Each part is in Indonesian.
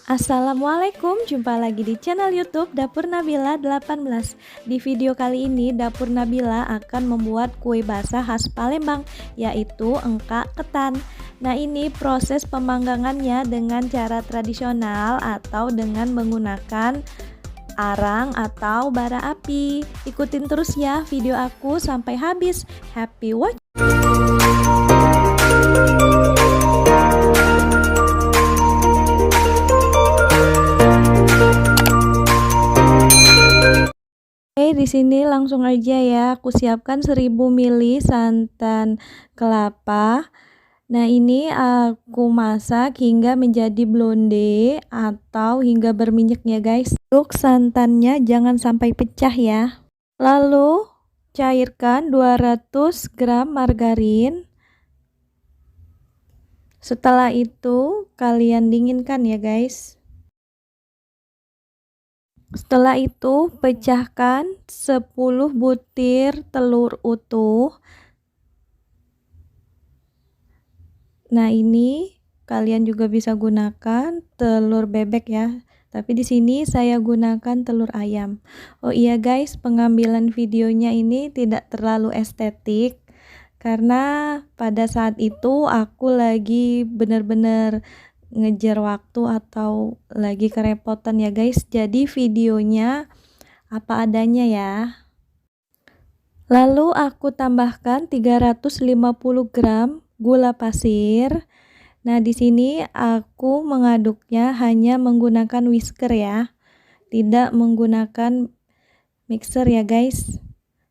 Assalamualaikum, jumpa lagi di channel YouTube Dapur Nabila 18. Di video kali ini Dapur Nabila akan membuat kue basah khas Palembang, yaitu engkak ketan. Nah, ini proses pemanggangannya dengan cara tradisional atau dengan menggunakan arang atau bara api. Ikutin terus ya video aku sampai habis. Happy watch. Di sini langsung aja ya, aku siapkan 1000 ml santan kelapa. Nah, ini aku masak hingga menjadi blonde atau hingga berminyak ya guys. Untuk santannya jangan sampai pecah ya. Lalu cairkan 200 gram margarin. Setelah itu kalian dinginkan ya guys. Setelah itu pecahkan 10 butir telur utuh. Nah, ini kalian juga bisa gunakan telur bebek ya. Tapi di sini saya gunakan telur ayam. Oh iya guys, pengambilan videonya ini tidak terlalu estetik karena pada saat itu aku lagi bener-bener ngejar waktu atau lagi kerepotan ya guys. Jadi videonya apa adanya ya. Lalu aku tambahkan 350 gram gula pasir. Nah, di sini aku mengaduknya hanya menggunakan whisker ya. Tidak menggunakan mixer ya guys.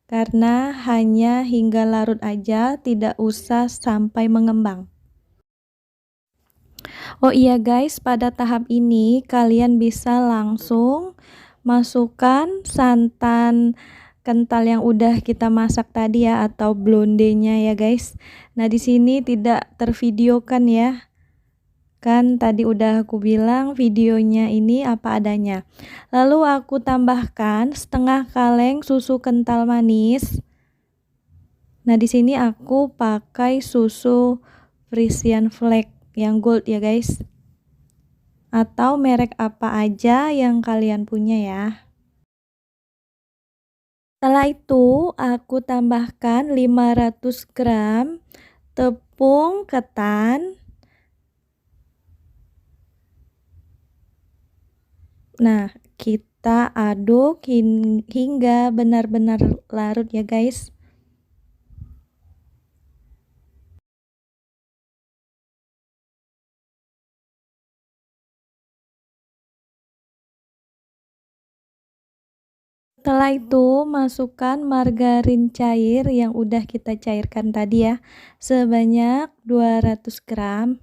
Karena hanya hingga larut aja, tidak usah sampai mengembang. Oh iya guys, pada tahap ini kalian bisa langsung masukkan santan kental yang udah kita masak tadi ya, atau blondenya ya guys. Nah, di sini tidak tervideokan ya. Kan tadi udah aku bilang videonya ini apa adanya. Lalu aku tambahkan setengah kaleng susu kental manis. Nah, di sini aku pakai susu Frisian Flake yang gold ya guys, atau merek apa aja yang kalian punya ya. Setelah itu aku tambahkan 500 gram tepung ketan. Nah, kita aduk hingga benar-benar larut ya guys. Setelah itu masukkan margarin cair yang udah kita cairkan tadi ya, sebanyak 200 gram.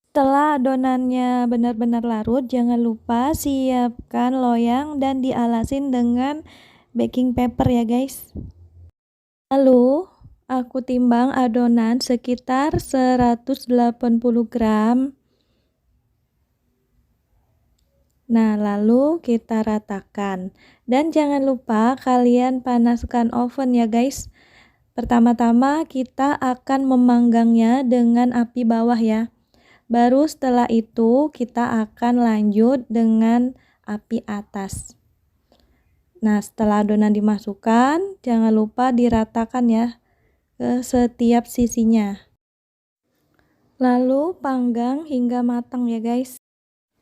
Setelah adonannya benar-benar larut, jangan lupa siapkan loyang dan dialasin dengan baking paper ya guys. Lalu aku timbang adonan sekitar 180 gram. Nah, lalu kita ratakan. Dan jangan lupa kalian panaskan oven ya guys. Pertama-tama kita akan memanggangnya dengan api bawah ya. Baru setelah itu kita akan lanjut dengan api atas. Nah, setelah adonan dimasukkan, jangan lupa diratakan ya ke setiap sisinya. Lalu panggang hingga matang ya guys.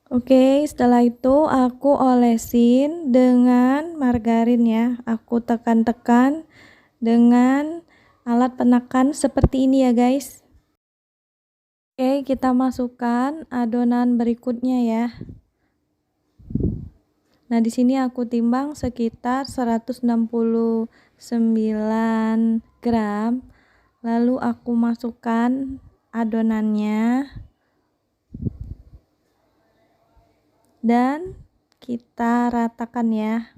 Oke, setelah itu aku olesin dengan margarin ya. Aku tekan-tekan dengan alat penekan seperti ini ya guys. Oke, kita masukkan adonan berikutnya ya. Nah, di sini aku timbang sekitar 169 gram. Lalu aku masukkan adonannya. Dan kita ratakan ya.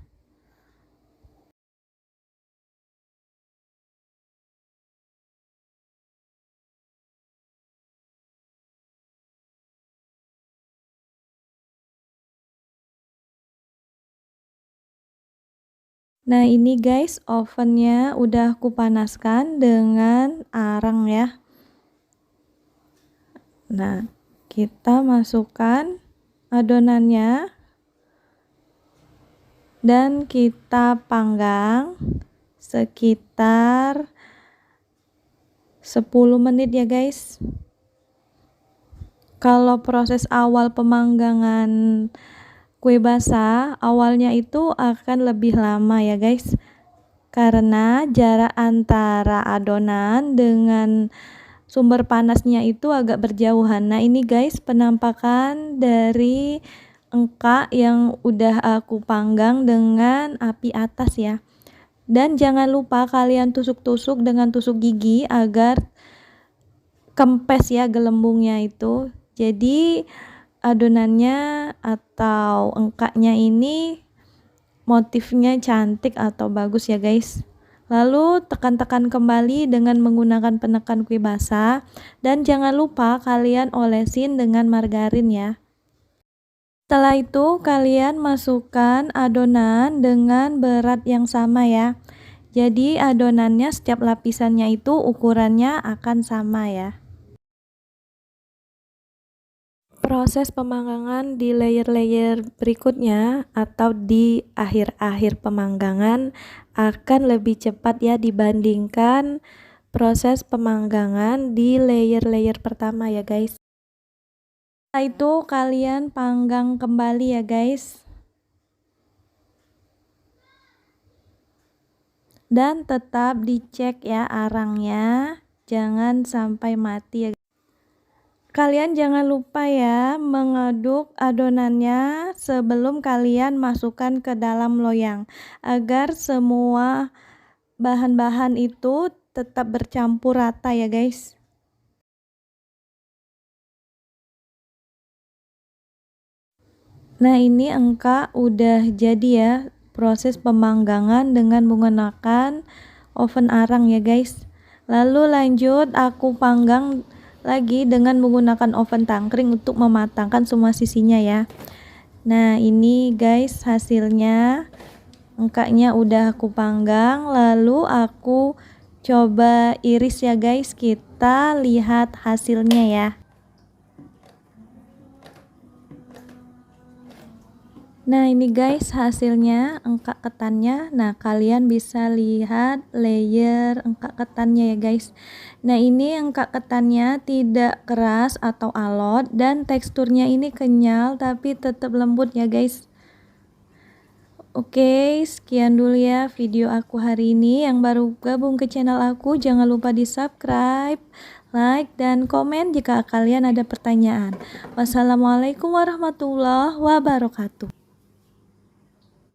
Nah ini guys, ovennya udah aku panaskan dengan arang ya. Nah kita masukkan adonannya dan kita panggang sekitar 10 menit ya guys. Kalau proses awal pemanggangan kue basah awalnya itu akan lebih lama ya guys, karena jarak antara adonan dengan sumber panasnya itu agak berjauhan. Nah ini guys penampakan dari engka yang udah aku panggang dengan api atas ya. Dan jangan lupa kalian tusuk-tusuk dengan tusuk gigi agar kempes ya gelembungnya itu. Jadi adonannya atau engkaknya ini motifnya cantik atau bagus ya guys. Lalu tekan-tekan kembali dengan menggunakan penekan kue basah dan jangan lupa kalian olesin dengan margarin ya. Setelah itu kalian masukkan adonan dengan berat yang sama ya. Jadi adonannya setiap lapisannya itu ukurannya akan sama ya. Proses pemanggangan di layer-layer berikutnya atau di akhir-akhir pemanggangan akan lebih cepat ya dibandingkan proses pemanggangan di layer-layer pertama ya guys. Setelah itu kalian panggang kembali ya guys. Dan tetap dicek ya arangnya, jangan sampai mati ya. Kalian jangan lupa ya mengaduk adonannya sebelum kalian masukkan ke dalam loyang agar semua bahan-bahan itu tetap bercampur rata ya guys. Nah ini engka udah jadi ya proses pemanggangan dengan menggunakan oven arang ya guys. Lalu lanjut aku panggang lagi dengan menggunakan oven tangkring untuk mematangkan semua sisinya ya. Nah ini guys hasilnya, engkaknya udah aku panggang, lalu aku coba iris ya guys, kita lihat hasilnya ya. Nah ini guys hasilnya engkak ketannya. Nah kalian bisa lihat layer engkak ketannya ya guys. Nah ini engkak ketannya tidak keras atau alot dan teksturnya ini kenyal tapi tetap lembut ya guys. Oke, sekian dulu ya video aku hari ini. Yang baru gabung ke channel aku jangan lupa di subscribe, like, dan komen jika kalian ada pertanyaan. Wassalamualaikum warahmatullahi wabarakatuh.